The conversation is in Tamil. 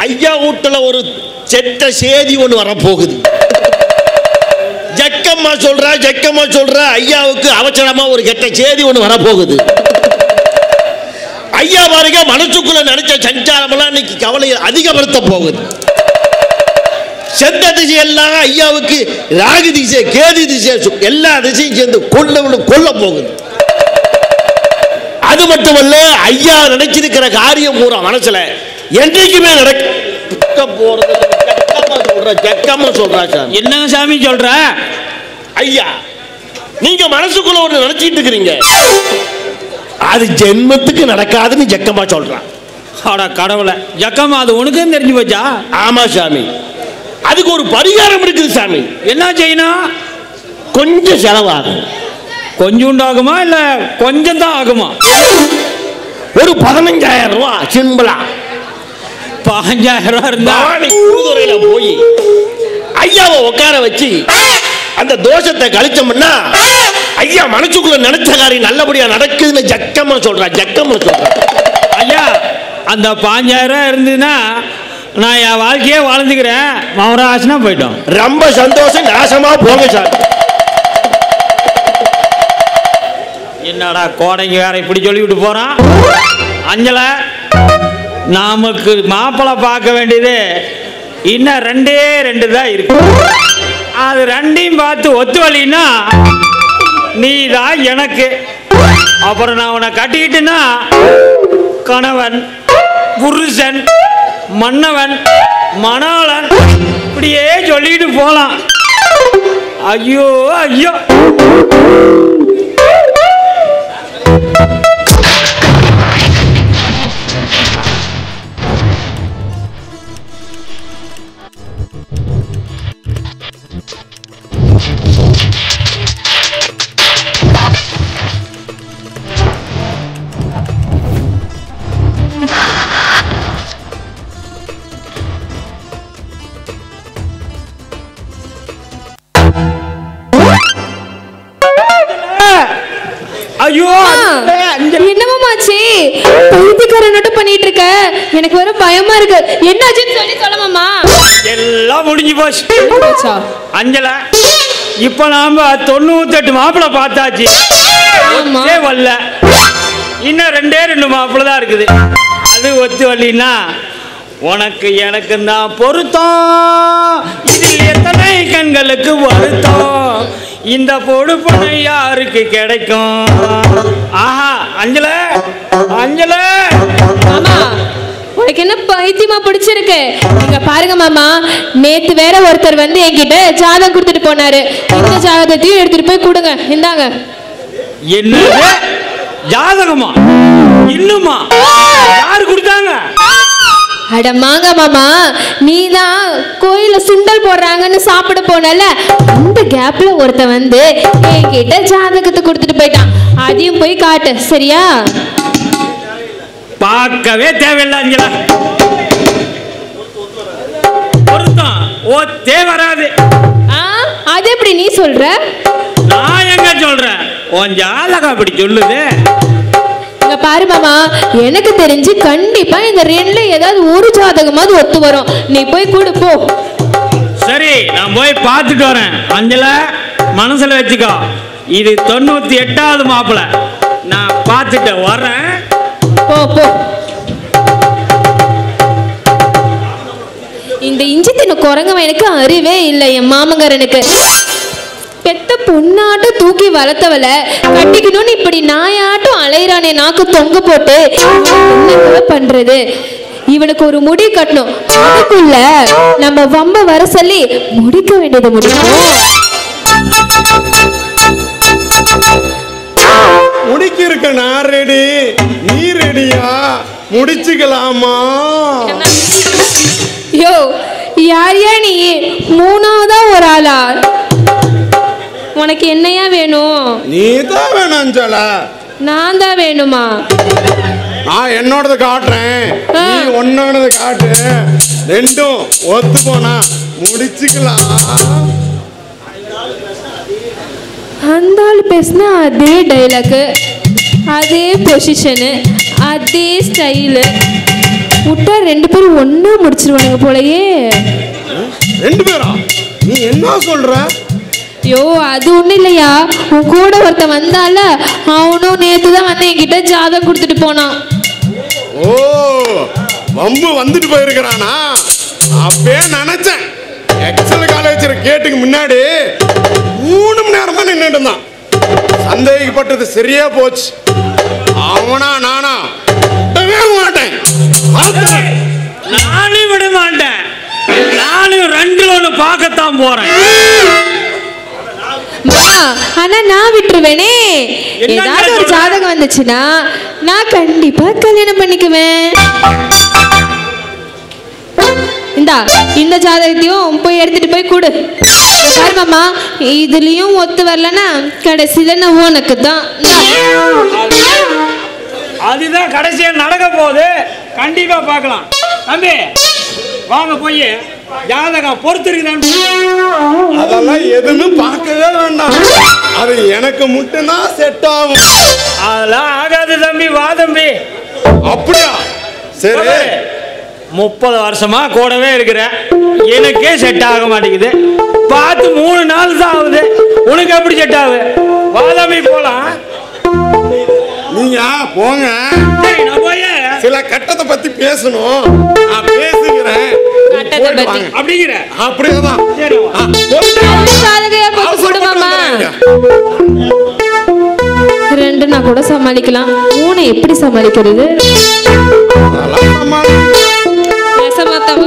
ஐயா வீட்டுல ஒரு செட்ட சேதி ஒன்று வரப்போகுது. ஜக்கம்மா சொல்ற ஐயாவுக்கு அவசரமா ஒரு கெட்ட சேதி ஒன்று வரப்போகுது. ஐயா பாருங்க, மனசுக்குள்ள நினைச்ச சஞ்சாரமெல்லாம் இன்னைக்கு கவலையை அதிகப்படுத்த போகுது. செத்த திசை எல்லாம் ஐயாவுக்கு ராகு திசை, கேது திசை, எல்லா திசையும் சேர்ந்து கொல்ல போகுது. அது மட்டுமல்ல, ஐயா நினைச்சிருக்கிற காரியம் பூரா மனசுல என்றைக்குமே நடக்க போறது. ஜக்கம்மா சொல்றா சார். என்னங்க சாமி சொல்ற? ஐயா, நீங்க மனசுக்குள்ள ஒண்ணு நினைச்சிட்டு இருக்கிறீங்க, அது ஜென்மத்துக்கு நடக்காதுன்னு ஜக்கம்மா சொல்றான். அட கடவுளை, ஜக்கம்மா அது உனக்கும் தெரிஞ்சு போச்சா? ஆமா சாமி, அதுக்கு ஒரு பரிகாரம் இருக்குது சாமி. என்ன செய்யணும்? கொஞ்சம் செலவாகும். கொஞ்சம் உண்டாகுமா இல்ல கொஞ்சம் தான் ஆகுமா? ஒரு 15,000 ரூபாய் சிம்பிளா. 15,000 ரூபாய் இருந்தா கூதுரையில போய் ஐயாவை உட்கார வச்சு அந்த தோஷத்தை கழிச்சோம்னா ஐயா மனசுக்குள்ள நினைச்ச காரியம் நல்லபடியா நடக்குதுன்னு ஜக்கம்மா சொல்றா. ஐயா, அந்த 15,000 ரூபாய் இருந்ததுன்னா நான் என் வாழ்க்கையே வாழ்ந்துக்கிறேன். மௌராசனா போயிட்டோம். ரொம்ப சந்தோஷம். நாசமா போங்க சார். என்னடா கோடைங்க வேற இப்படி சொல்லிவிட்டு போறான். அஞ்சலை, நமக்கு மாப்பிள்ளை பார்க்க வேண்டியது இன்னும் 2 தான் இருக்கு. அது 2ஐயும் பார்த்து ஒத்து வலின்னா நீ தான் எனக்கு. அப்புறம் நான் உன்னை கட்டிக்கிட்டுன்னா கணவன், புருஷன், மன்னவன், மணாளன் இப்படியே சொல்லிட்டு போலாம். ஐயோ ஐயோ. ஐயோ, என்னமாச்சு? பைத்தியக்காரனோட பண்ணிட்டு இருக்க, எனக்கு வர பயமா இருக்கு. என்னாச்சுன்னு சொல்ல மாமா. எல்லாம் முடிஞ்சு போச்சு. அஞ்சலை, இப்ப நாம 98 மாப்பிள்ளை பார்த்தாச்சு. வரல, இன்னும் 2 மாப்பிள்ளை தான் இருக்குது. அது ஒத்து வரலின்னா உனக்கு எனக்கு தான் பொருத்தம். இதில் எத்தனை கண்களுக்கு வருத்தம், இந்த பொடுப்பனை யாருக்கு கிடைக்கும்? ஆஹா, அஞ்சலை மாமா, உனக்கு என்ன பைத்தியமா பிடிச்சிருக்கு? நீங்க பாருங்க மாமா, நேத்து வேற ஒருத்தர் வந்து என்கிட்ட ஜாதகம் கொடுத்துட்டு போனாரு. இந்த ஜாதகத்தையும் எடுத்துட்டு போய் கொடுங்க. இந்தாங்க. என்ன ஜாதகமா? இன்னுமா? யாரு கொடுத்தாங்க? அட மாங்க மாமா, நீதான் கோயில சுண்டல் போடுறாங்கன்னு சாப்பிட போனல, அந்த கேப்ல ஒருத்த வந்து என்கிட்ட ஜாதகத்தை கொடுத்துட்டு போயிட்டான். அதையும் போய் காட்டு, சரியா? பார்க்கவே தேவையில்லை அஞ்சலா. பொருத்தம் ஓத்தே வராது. அது எப்படி நீ சொல்ற? நான் எங்க சொல்றேன், உன் ஜாதகம் அப்படி சொல்லுது. பாரு மாமா, எனக்கு தெரிஞ்சு கண்டிப்பா இந்த 2ல ஏதாவது ஒரு ஜாதகமாவது ஒத்து வரும். நீ போய் கொடு போ. சரி, நான் போய் பார்த்துட்டு வரேன். அஞ்சல மனசுல வச்சுக்கோ, இது 98வது மாப்பிள்ளை. நான் பார்த்துட்டு வரேன். போ போ. இந்த இஞ்சி தின்ன குரங்கவன் எனக்கு அறிவே இல்லை. என் மாமங்காரனுக்கு பெத்த பொண்ணாட்ட தூக்கி வளர்த்தவள கட்டிக்கணும்னு இப்படி நாயாட்டம் அலையிறானே, நாக்கு தொங்க போட்டு. என்ன பண்றது? இவனுக்கு ஒரு முடி கட்டணும். அதுக்குள்ள நம்ம வம்ப வர சொல்லி முடிக்க வேண்டியது முடிக்கும். முடிக்க இருக்க நான் ரெடி, நீ ரெடியா? முடிச்சுக்கலாமா? யோ, யாரையா நீ? 3ஆவதா ஒரு ஆளா? உனக்கு என்னையா வேணும்? நீ தான் வேணும் அஞ்சல. நான் தான் வேணுமா? நான் என்னோடது காட்டுறேன், நீ உன்னோடது காட்டு. 2ம் ஒத்து போனா முடிச்சுக்கலாம். அந்த ஆள் பேசினா அதே டைலாக். அதே பொசிஷனு, அதே ஸ்டைலு. விட்டா 2 பேரும் ஒண்ணா முடிச்சிருவானுங்க போலயே. 2 பேரா? நீ என்ன சொல்ற? ஐயோ, அது ஒண்ணும் இல்லையா, உன் கூட ஒருத்தன் வந்தால, அவனும் நேத்து தான் வந்து என்கிட்ட ஜாதகம் கொடுத்துட்டு போனான். ஓ, வம்பு வந்துட்டு போயிருக்கிறானா? அப்பே நினைச்சேன். எக்ஸல் காலேஜ் கேட்டுக்கு முன்னாடி 3 மணி நேரமா நின்றுட்டு இருந்தான். சந்தேகப்பட்டது சரியா போச்சு. அவனா நானா விடவே மாட்டேன். நானும் விட மாட்டேன். நானும் 2ல 1 பார்க்கத்தான் போறேன். ஆனா நான் விட்டுருவேனே. ஏதாவது ஒரு ஜாதகம் வந்துச்சுன்னா நான் கண்டிப்பா கல்யாணம் பண்ணிக்குவேன். இந்த ஜாதகத்தையும் போய் எடுத்துட்டு போய் கொடு. மாமா, இதுலயும் ஒத்து வரலன்னா கடைசியில நான் உனக்கு தான். அதுதான் கடைசியா நடக்க போகுது. கண்டிப்பா பார்க்கலாம். தம்பி வாங்க போய் ஜாதகம் பொறுத்திருக்குதான். அதெல்லாம் எதுவுமே பார்க்கவே வேண்டாம். அது எனக்கு மட்டும்தான் செட் ஆகும். அதெல்லாம் ஆகாது தம்பி. வா தம்பி. அப்படியா? சரி. 30 வருஷமா கூடவே இருக்கிற எனக்கே செட் ஆக மாட்டேங்குது. பார்த்து 3 நாள் தான் ஆகுது. உனக்கு எப்படி செட் ஆகுது? வா தம்பி போலாம். நீங்க போங்க. நான் போய் சில கட்டத்தை பத்தி பேசணும். நான் பேசுகிறேன். அப்படிங்கிற அப்படியேதான். மாமா 2 நான் கூட சமாளிக்கலாம். 3 எப்படி சமாளிக்கிறது? அதெல்லாம் சமாளி. பேச மாட்டோம்.